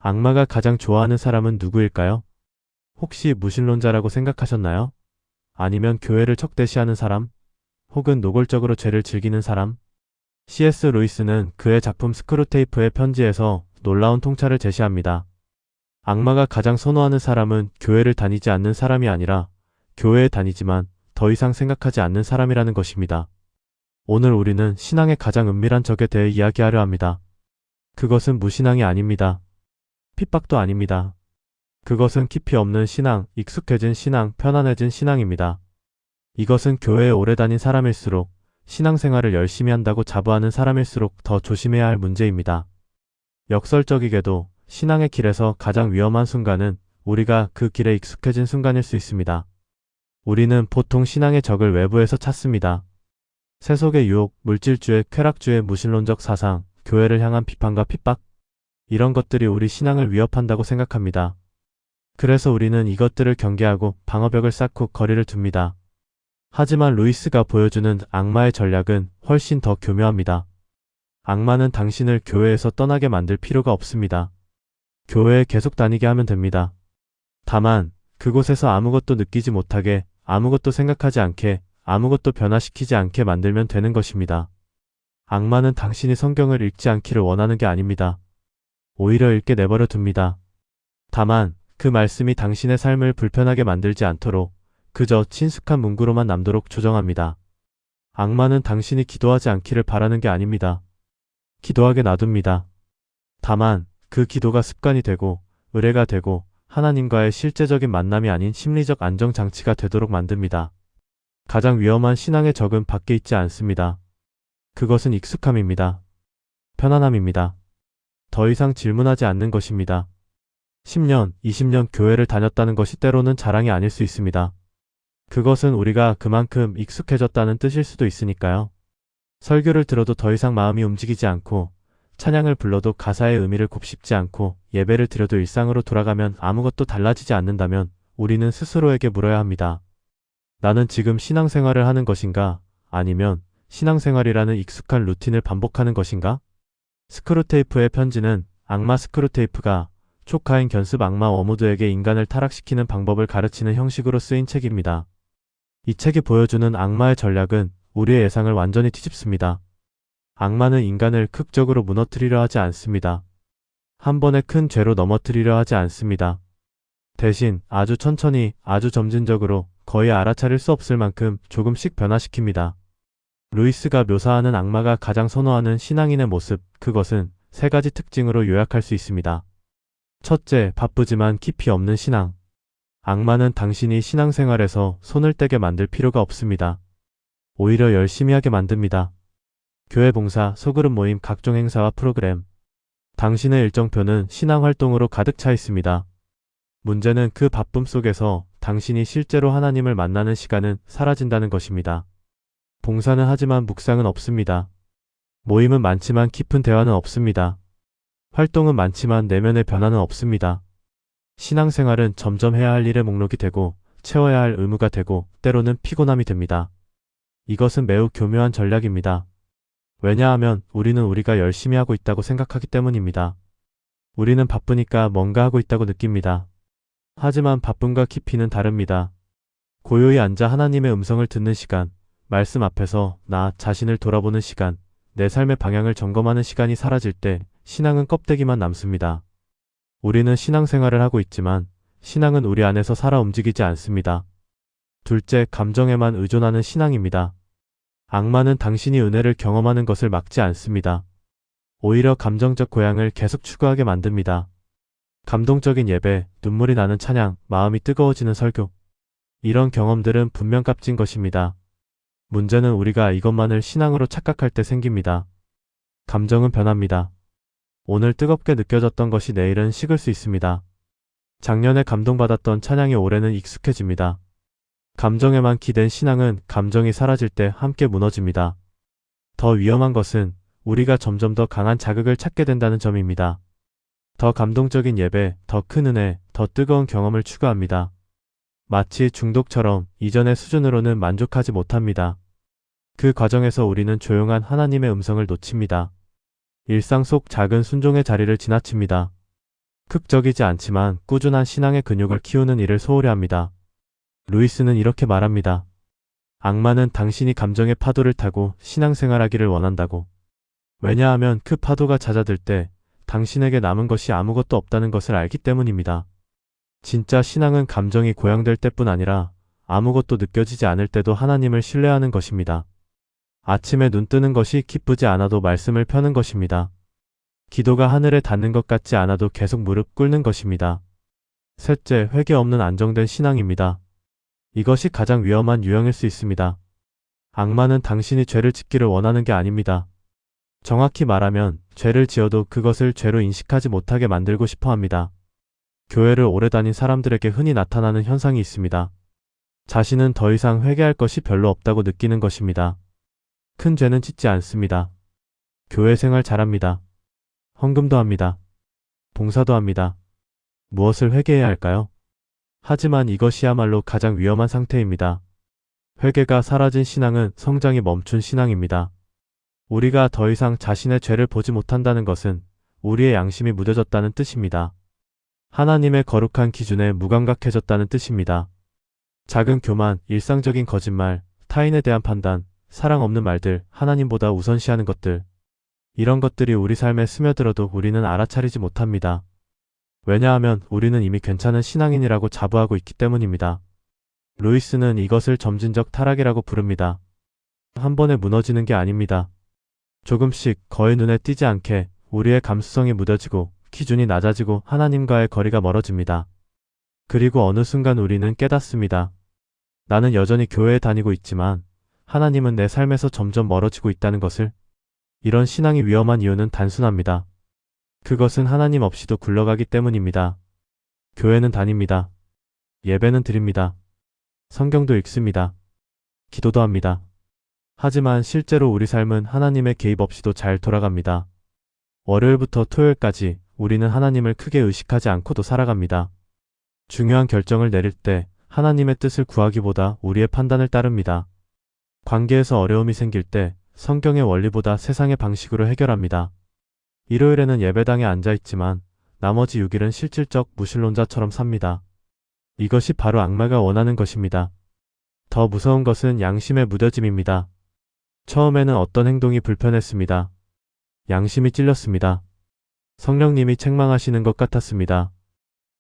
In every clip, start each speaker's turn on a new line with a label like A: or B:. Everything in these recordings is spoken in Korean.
A: 악마가 가장 좋아하는 사람은 누구일까요? 혹시 무신론자라고 생각하셨나요? 아니면 교회를 적대시하는 사람? 혹은 노골적으로 죄를 즐기는 사람? C.S. 루이스는 그의 작품 스크루테이프의 편지에서 놀라운 통찰을 제시합니다. 악마가 가장 선호하는 사람은 교회를 다니지 않는 사람이 아니라 교회에 다니지만 더 이상 생각하지 않는 사람이라는 것입니다. 오늘 우리는 신앙의 가장 은밀한 적에 대해 이야기하려 합니다. 그것은 무신앙이 아닙니다. 핍박도 아닙니다. 그것은 깊이 없는 신앙, 익숙해진 신앙, 편안해진 신앙입니다. 이것은 교회에 오래 다닌 사람일수록 신앙생활을 열심히 한다고 자부하는 사람일수록 더 조심해야 할 문제입니다. 역설적이게도 신앙의 길에서 가장 위험한 순간은 우리가 그 길에 익숙해진 순간일 수 있습니다. 우리는 보통 신앙의 적을 외부에서 찾습니다. 세속의 유혹, 물질주의, 쾌락주의, 무신론적 사상, 교회를 향한 비판과 핍박, 이런 것들이 우리 신앙을 위협한다고 생각합니다. 그래서 우리는 이것들을 경계하고 방어벽을 쌓고 거리를 둡니다. 하지만 루이스가 보여주는 악마의 전략은 훨씬 더 교묘합니다. 악마는 당신을 교회에서 떠나게 만들 필요가 없습니다. 교회에 계속 다니게 하면 됩니다. 다만 그곳에서 아무것도 느끼지 못하게, 아무것도 생각하지 않게, 아무것도 변화시키지 않게 만들면 되는 것입니다. 악마는 당신이 성경을 읽지 않기를 원하는 게 아닙니다. 오히려 읽게 내버려 둡니다. 다만 그 말씀이 당신의 삶을 불편하게 만들지 않도록 그저 친숙한 문구로만 남도록 조정합니다. 악마는 당신이 기도하지 않기를 바라는 게 아닙니다. 기도하게 놔둡니다. 다만 그 기도가 습관이 되고 의뢰가 되고 하나님과의 실제적인 만남이 아닌 심리적 안정장치가 되도록 만듭니다. 가장 위험한 신앙의 적은 밖에 있지 않습니다. 그것은 익숙함입니다. 편안함입니다. 더 이상 질문하지 않는 것입니다. 10년, 20년 교회를 다녔다는 것이 때로는 자랑이 아닐 수 있습니다. 그것은 우리가 그만큼 익숙해졌다는 뜻일 수도 있으니까요. 설교를 들어도 더 이상 마음이 움직이지 않고, 찬양을 불러도 가사의 의미를 곱씹지 않고, 예배를 드려도 일상으로 돌아가면 아무것도 달라지지 않는다면 우리는 스스로에게 물어야 합니다. 나는 지금 신앙생활을 하는 것인가? 아니면 신앙생활이라는 익숙한 루틴을 반복하는 것인가? 스크루테이프의 편지는 악마 스크루테이프가 초카인 견습 악마 워무드에게 인간을 타락시키는 방법을 가르치는 형식으로 쓰인 책입니다. 이 책이 보여주는 악마의 전략은 우리의 예상을 완전히 뒤집습니다. 악마는 인간을 극적으로 무너뜨리려 하지 않습니다. 한 번에 큰 죄로 넘어뜨리려 하지 않습니다. 대신 아주 천천히, 아주 점진적으로 거의 알아차릴 수 없을 만큼 조금씩 변화시킵니다. 루이스가 묘사하는 악마가 가장 선호하는 신앙인의 모습, 그것은 세 가지 특징으로 요약할 수 있습니다. 첫째, 바쁘지만 깊이 없는 신앙. 악마는 당신이 신앙생활에서 손을 떼게 만들 필요가 없습니다. 오히려 열심히 하게 만듭니다. 교회 봉사, 소그룹 모임, 각종 행사와 프로그램. 당신의 일정표는 신앙활동으로 가득 차 있습니다. 문제는 그 바쁨 속에서 당신이 실제로 하나님을 만나는 시간은 사라진다는 것입니다. 봉사는 하지만 묵상은 없습니다. 모임은 많지만 깊은 대화는 없습니다. 활동은 많지만 내면의 변화는 없습니다. 신앙생활은 점점 해야 할 일의 목록이 되고 채워야 할 의무가 되고 때로는 피곤함이 됩니다. 이것은 매우 교묘한 전략입니다. 왜냐하면 우리는 우리가 열심히 하고 있다고 생각하기 때문입니다. 우리는 바쁘니까 뭔가 하고 있다고 느낍니다. 하지만 바쁨과 깊이는 다릅니다. 고요히 앉아 하나님의 음성을 듣는 시간, 말씀 앞에서 나 자신을 돌아보는 시간, 내 삶의 방향을 점검하는 시간이 사라질 때 신앙은 껍데기만 남습니다. 우리는 신앙생활을 하고 있지만 신앙은 우리 안에서 살아 움직이지 않습니다. 둘째, 감정에만 의존하는 신앙입니다. 악마는 당신이 은혜를 경험하는 것을 막지 않습니다. 오히려 감정적 고향을 계속 추구하게 만듭니다. 감동적인 예배, 눈물이 나는 찬양, 마음이 뜨거워지는 설교. 이런 경험들은 분명 값진 것입니다. 문제는 우리가 이것만을 신앙으로 착각할 때 생깁니다. 감정은 변합니다. 오늘 뜨겁게 느껴졌던 것이 내일은 식을 수 있습니다. 작년에 감동받았던 찬양이 올해는 익숙해집니다. 감정에만 기댄 신앙은 감정이 사라질 때 함께 무너집니다. 더 위험한 것은 우리가 점점 더 강한 자극을 찾게 된다는 점입니다. 더 감동적인 예배, 더 큰 은혜, 더 뜨거운 경험을 추구합니다. 마치 중독처럼 이전의 수준으로는 만족하지 못합니다. 그 과정에서 우리는 조용한 하나님의 음성을 놓칩니다. 일상 속 작은 순종의 자리를 지나칩니다. 극적이지 않지만 꾸준한 신앙의 근육을 키우는 일을 소홀히 합니다. 루이스는 이렇게 말합니다. 악마는 당신이 감정의 파도를 타고 신앙생활하기를 원한다고. 왜냐하면 그 파도가 잦아들 때 당신에게 남은 것이 아무것도 없다는 것을 알기 때문입니다. 진짜 신앙은 감정이 고양될 때뿐 아니라 아무것도 느껴지지 않을 때도 하나님을 신뢰하는 것입니다. 아침에 눈 뜨는 것이 기쁘지 않아도 말씀을 펴는 것입니다. 기도가 하늘에 닿는 것 같지 않아도 계속 무릎 꿇는 것입니다. 셋째, 회개 없는 안정된 신앙입니다. 이것이 가장 위험한 유형일 수 있습니다. 악마는 당신이 죄를 짓기를 원하는 게 아닙니다. 정확히 말하면 죄를 지어도 그것을 죄로 인식하지 못하게 만들고 싶어 합니다. 교회를 오래 다닌 사람들에게 흔히 나타나는 현상이 있습니다. 자신은 더 이상 회개할 것이 별로 없다고 느끼는 것입니다. 큰 죄는 짓지 않습니다. 교회 생활 잘합니다. 헌금도 합니다. 봉사도 합니다. 무엇을 회개해야 할까요? 하지만 이것이야말로 가장 위험한 상태입니다. 회개가 사라진 신앙은 성장이 멈춘 신앙입니다. 우리가 더 이상 자신의 죄를 보지 못한다는 것은 우리의 양심이 무뎌졌다는 뜻입니다. 하나님의 거룩한 기준에 무감각해졌다는 뜻입니다. 작은 교만, 일상적인 거짓말, 타인에 대한 판단, 사랑 없는 말들, 하나님보다 우선시하는 것들. 이런 것들이 우리 삶에 스며들어도 우리는 알아차리지 못합니다. 왜냐하면 우리는 이미 괜찮은 신앙인이라고 자부하고 있기 때문입니다. 루이스는 이것을 점진적 타락이라고 부릅니다. 한 번에 무너지는 게 아닙니다. 조금씩 거의 눈에 띄지 않게 우리의 감수성이 무뎌지고 기준이 낮아지고 하나님과의 거리가 멀어집니다. 그리고 어느 순간 우리는 깨닫습니다. 나는 여전히 교회에 다니고 있지만 하나님은 내 삶에서 점점 멀어지고 있다는 것을. 이런 신앙이 위험한 이유는 단순합니다. 그것은 하나님 없이도 굴러가기 때문입니다. 교회는 다닙니다. 예배는 드립니다. 성경도 읽습니다. 기도도 합니다. 하지만 실제로 우리 삶은 하나님의 개입 없이도 잘 돌아갑니다. 월요일부터 토요일까지 우리는 하나님을 크게 의식하지 않고도 살아갑니다. 중요한 결정을 내릴 때 하나님의 뜻을 구하기보다 우리의 판단을 따릅니다. 관계에서 어려움이 생길 때 성경의 원리보다 세상의 방식으로 해결합니다. 일요일에는 예배당에 앉아있지만 나머지 6일은 실질적 무신론자처럼 삽니다. 이것이 바로 악마가 원하는 것입니다. 더 무서운 것은 양심의 무뎌짐입니다. 처음에는 어떤 행동이 불편했습니다. 양심이 찔렸습니다. 성령님이 책망하시는 것 같았습니다.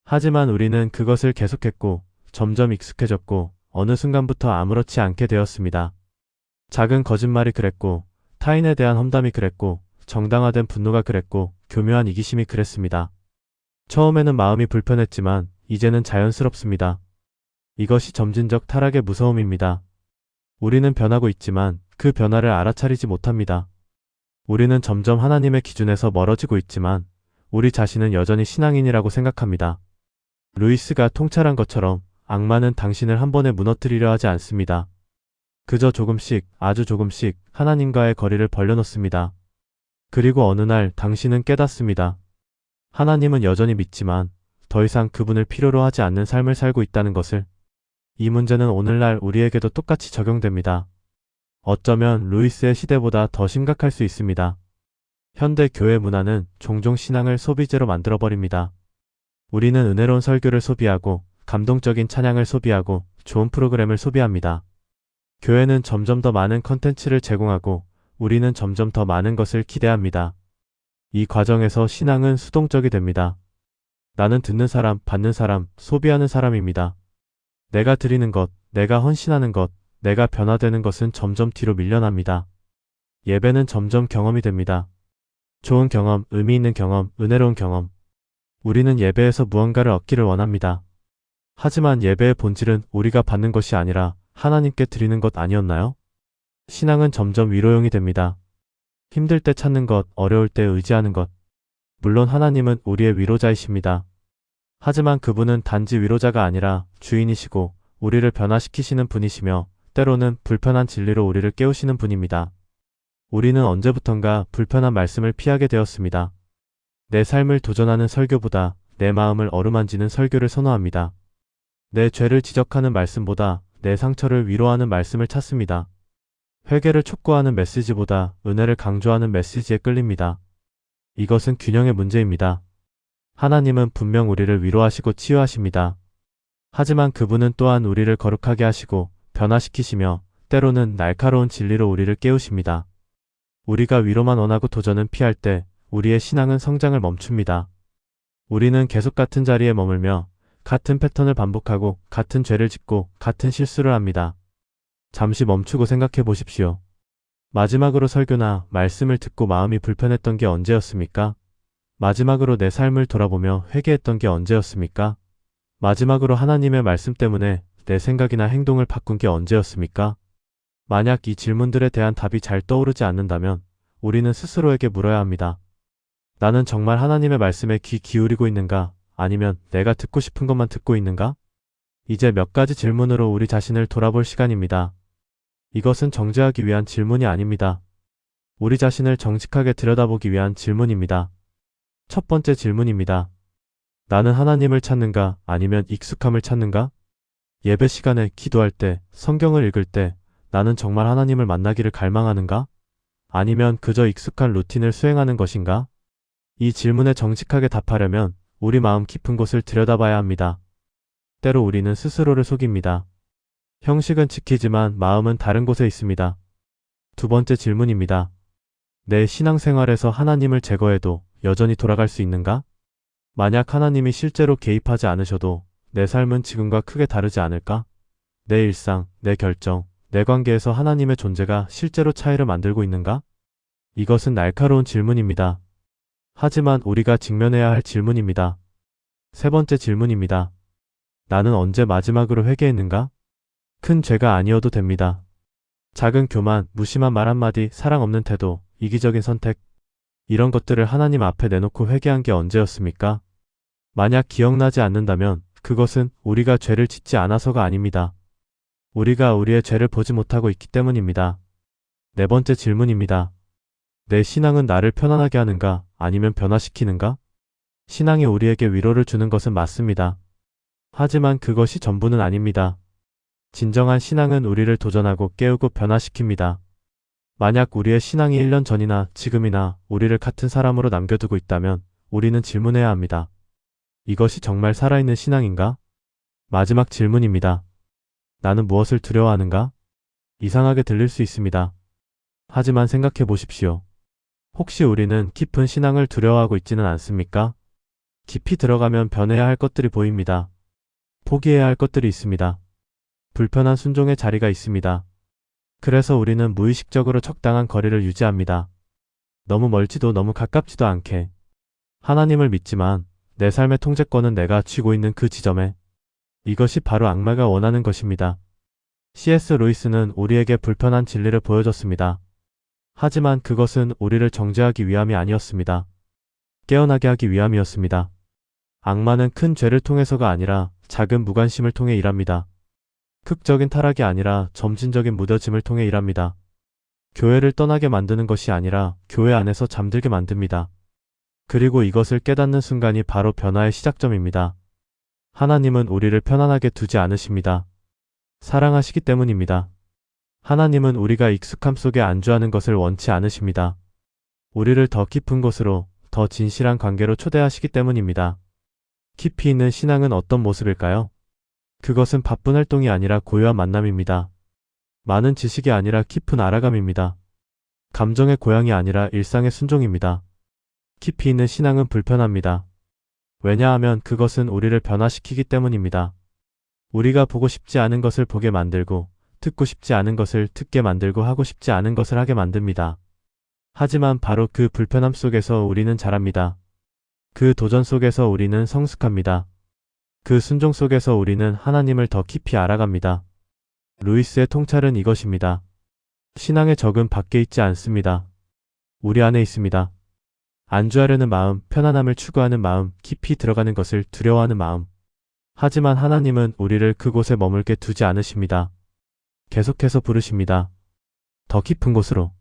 A: 하지만 우리는 그것을 계속했고 점점 익숙해졌고 어느 순간부터 아무렇지 않게 되었습니다. 작은 거짓말이 그랬고 타인에 대한 험담이 그랬고 정당화된 분노가 그랬고 교묘한 이기심이 그랬습니다. 처음에는 마음이 불편했지만 이제는 자연스럽습니다. 이것이 점진적 타락의 무서움입니다. 우리는 변하고 있지만 그 변화를 알아차리지 못합니다. 우리는 점점 하나님의 기준에서 멀어지고 있지만 우리 자신은 여전히 신앙인이라고 생각합니다. 루이스가 통찰한 것처럼 악마는 당신을 한 번에 무너뜨리려 하지 않습니다. 그저 조금씩, 아주 조금씩 하나님과의 거리를 벌려놓습니다. 그리고 어느 날 당신은 깨닫습니다. 하나님은 여전히 믿지만 더 이상 그분을 필요로 하지 않는 삶을 살고 있다는 것을. 이 문제는 오늘날 우리에게도 똑같이 적용됩니다. 어쩌면 루이스의 시대보다 더 심각할 수 있습니다. 현대 교회 문화는 종종 신앙을 소비재로 만들어버립니다. 우리는 은혜로운 설교를 소비하고 감동적인 찬양을 소비하고 좋은 프로그램을 소비합니다. 교회는 점점 더 많은 컨텐츠를 제공하고 우리는 점점 더 많은 것을 기대합니다. 이 과정에서 신앙은 수동적이 됩니다. 나는 듣는 사람, 받는 사람, 소비하는 사람입니다. 내가 드리는 것, 내가 헌신하는 것, 내가 변화되는 것은 점점 뒤로 밀려납니다. 예배는 점점 경험이 됩니다. 좋은 경험, 의미 있는 경험, 은혜로운 경험. 우리는 예배에서 무언가를 얻기를 원합니다. 하지만 예배의 본질은 우리가 받는 것이 아니라 하나님께 드리는 것 아니었나요? 신앙은 점점 위로용이 됩니다. 힘들 때 찾는 것, 어려울 때 의지하는 것. 물론 하나님은 우리의 위로자이십니다. 하지만 그분은 단지 위로자가 아니라 주인이시고 우리를 변화시키시는 분이시며 때로는 불편한 진리로 우리를 깨우시는 분입니다. 우리는 언제부턴가 불편한 말씀을 피하게 되었습니다. 내 삶을 도전하는 설교보다 내 마음을 어루만지는 설교를 선호합니다. 내 죄를 지적하는 말씀보다 내 상처를 위로하는 말씀을 찾습니다. 회개를 촉구하는 메시지보다 은혜를 강조하는 메시지에 끌립니다. 이것은 균형의 문제입니다. 하나님은 분명 우리를 위로하시고 치유하십니다. 하지만 그분은 또한 우리를 거룩하게 하시고 변화시키시며 때로는 날카로운 진리로 우리를 깨우십니다. 우리가 위로만 원하고 도전은 피할 때 우리의 신앙은 성장을 멈춥니다. 우리는 계속 같은 자리에 머물며 같은 패턴을 반복하고 같은 죄를 짓고 같은 실수를 합니다. 잠시 멈추고 생각해 보십시오. 마지막으로 설교나 말씀을 듣고 마음이 불편했던 게 언제였습니까? 마지막으로 내 삶을 돌아보며 회개했던 게 언제였습니까? 마지막으로 하나님의 말씀 때문에 내 생각이나 행동을 바꾼 게 언제였습니까? 만약 이 질문들에 대한 답이 잘 떠오르지 않는다면 우리는 스스로에게 물어야 합니다. 나는 정말 하나님의 말씀에 귀 기울이고 있는가? 아니면 내가 듣고 싶은 것만 듣고 있는가? 이제 몇 가지 질문으로 우리 자신을 돌아볼 시간입니다. 이것은 정죄하기 위한 질문이 아닙니다. 우리 자신을 정직하게 들여다보기 위한 질문입니다. 첫 번째 질문입니다. 나는 하나님을 찾는가? 아니면 익숙함을 찾는가? 예배 시간에 기도할 때, 성경을 읽을 때 나는 정말 하나님을 만나기를 갈망하는가? 아니면 그저 익숙한 루틴을 수행하는 것인가? 이 질문에 정직하게 답하려면 우리 마음 깊은 곳을 들여다봐야 합니다. 때로 우리는 스스로를 속입니다. 형식은 지키지만 마음은 다른 곳에 있습니다. 두 번째 질문입니다. 내 신앙생활에서 하나님을 제거해도 여전히 돌아갈 수 있는가? 만약 하나님이 실제로 개입하지 않으셔도 내 삶은 지금과 크게 다르지 않을까? 내 일상, 내 결정, 내 관계에서 하나님의 존재가 실제로 차이를 만들고 있는가? 이것은 날카로운 질문입니다. 하지만 우리가 직면해야 할 질문입니다. 세 번째 질문입니다. 나는 언제 마지막으로 회개했는가? 큰 죄가 아니어도 됩니다. 작은 교만, 무심한 말 한마디, 사랑 없는 태도, 이기적인 선택, 이런 것들을 하나님 앞에 내놓고 회개한 게 언제였습니까? 만약 기억나지 않는다면 그것은 우리가 죄를 짓지 않아서가 아닙니다. 우리가 우리의 죄를 보지 못하고 있기 때문입니다. 네 번째 질문입니다. 내 신앙은 나를 편안하게 하는가? 아니면 변화시키는가? 신앙이 우리에게 위로를 주는 것은 맞습니다. 하지만 그것이 전부는 아닙니다. 진정한 신앙은 우리를 도전하고 깨우고 변화시킵니다. 만약 우리의 신앙이 1년 전이나 지금이나 우리를 같은 사람으로 남겨두고 있다면 우리는 질문해야 합니다. 이것이 정말 살아있는 신앙인가? 마지막 질문입니다. 나는 무엇을 두려워하는가? 이상하게 들릴 수 있습니다. 하지만 생각해 보십시오. 혹시 우리는 깊은 신앙을 두려워하고 있지는 않습니까? 깊이 들어가면 변해야 할 것들이 보입니다. 포기해야 할 것들이 있습니다. 불편한 순종의 자리가 있습니다. 그래서 우리는 무의식적으로 적당한 거리를 유지합니다. 너무 멀지도 너무 가깝지도 않게. 하나님을 믿지만 내 삶의 통제권은 내가 쥐고 있는 그 지점에. 이것이 바로 악마가 원하는 것입니다. C.S. 루이스는 우리에게 불편한 진리를 보여줬습니다. 하지만 그것은 우리를 정죄하기 위함이 아니었습니다. 깨어나게 하기 위함이었습니다. 악마는 큰 죄를 통해서가 아니라 작은 무관심을 통해 일합니다. 극적인 타락이 아니라 점진적인 무뎌짐을 통해 일합니다. 교회를 떠나게 만드는 것이 아니라 교회 안에서 잠들게 만듭니다. 그리고 이것을 깨닫는 순간이 바로 변화의 시작점입니다. 하나님은 우리를 편안하게 두지 않으십니다. 사랑하시기 때문입니다. 하나님은 우리가 익숙함 속에 안주하는 것을 원치 않으십니다. 우리를 더 깊은 곳으로, 더 진실한 관계로 초대하시기 때문입니다. 깊이 있는 신앙은 어떤 모습일까요? 그것은 바쁜 활동이 아니라 고요한 만남입니다. 많은 지식이 아니라 깊은 알아감입니다. 감정의 고향이 아니라 일상의 순종입니다. 깊이 있는 신앙은 불편합니다. 왜냐하면 그것은 우리를 변화시키기 때문입니다. 우리가 보고 싶지 않은 것을 보게 만들고, 듣고 싶지 않은 것을 듣게 만들고 하고 싶지 않은 것을 하게 만듭니다. 하지만 바로 그 불편함 속에서 우리는 자랍니다. 그 도전 속에서 우리는 성숙합니다. 그 순종 속에서 우리는 하나님을 더 깊이 알아갑니다. 루이스의 통찰은 이것입니다. 신앙의 적은 밖에 있지 않습니다. 우리 안에 있습니다. 안주하려는 마음, 편안함을 추구하는 마음, 깊이 들어가는 것을 두려워하는 마음. 하지만 하나님은 우리를 그곳에 머물게 두지 않으십니다. 계속해서 부르십니다. 더 깊은 곳으로,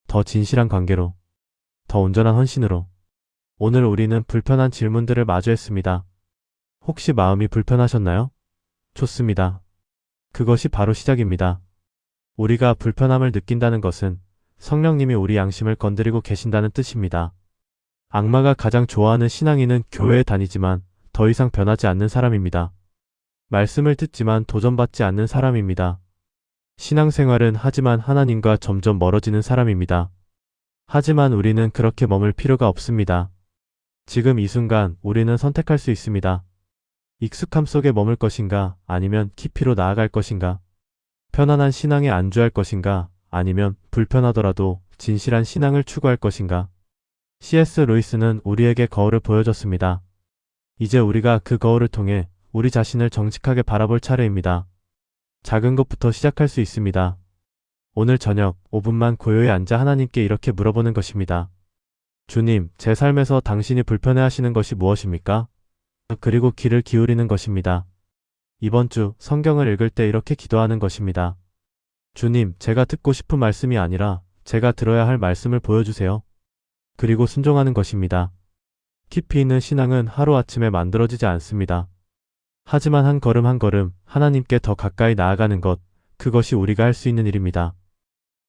A: 더 진실한 관계로, 더 온전한 헌신으로. 오늘 우리는 불편한 질문들을 마주했습니다. 혹시 마음이 불편하셨나요? 좋습니다. 그것이 바로 시작입니다. 우리가 불편함을 느낀다는 것은 성령님이 우리 양심을 건드리고 계신다는 뜻입니다. 악마가 가장 좋아하는 신앙인은 교회에 다니지만 더 이상 변하지 않는 사람입니다. 말씀을 듣지만 도전받지 않는 사람입니다. 신앙생활은 하지만 하나님과 점점 멀어지는 사람입니다. 하지만 우리는 그렇게 머물 필요가 없습니다. 지금 이 순간 우리는 선택할 수 있습니다. 익숙함 속에 머물 것인가 아니면 깊이로 나아갈 것인가? 편안한 신앙에 안주할 것인가 아니면 불편하더라도 진실한 신앙을 추구할 것인가? C.S. 루이스는 우리에게 거울을 보여줬습니다. 이제 우리가 그 거울을 통해 우리 자신을 정직하게 바라볼 차례입니다. 작은 것부터 시작할 수 있습니다. 오늘 저녁 5분만 고요히 앉아 하나님께 이렇게 물어보는 것입니다. 주님, 제 삶에서 당신이 불편해하시는 것이 무엇입니까? 그리고 귀를 기울이는 것입니다. 이번 주 성경을 읽을 때 이렇게 기도하는 것입니다. 주님, 제가 듣고 싶은 말씀이 아니라 제가 들어야 할 말씀을 보여주세요. 그리고 순종하는 것입니다. 깊이 있는 신앙은 하루아침에 만들어지지 않습니다. 하지만 한 걸음 한 걸음 하나님께 더 가까이 나아가는 것, 그것이 우리가 할 수 있는 일입니다.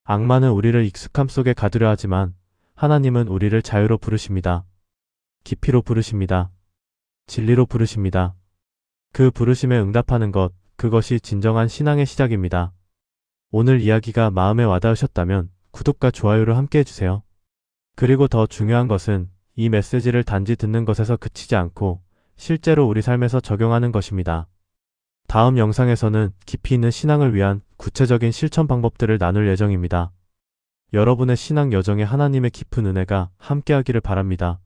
A: 악마는 우리를 익숙함 속에 가두려 하지만 하나님은 우리를 자유로 부르십니다. 깊이로 부르십니다. 진리로 부르십니다. 그 부르심에 응답하는 것, 그것이 진정한 신앙의 시작입니다. 오늘 이야기가 마음에 와닿으셨다면 구독과 좋아요를 함께 해주세요. 그리고 더 중요한 것은 이 메시지를 단지 듣는 것에서 그치지 않고 실제로 우리 삶에서 적용하는 것입니다. 다음 영상에서는 깊이 있는 신앙을 위한 구체적인 실천 방법들을 나눌 예정입니다. 여러분의 신앙 여정에 하나님의 깊은 은혜가 함께하기를 바랍니다.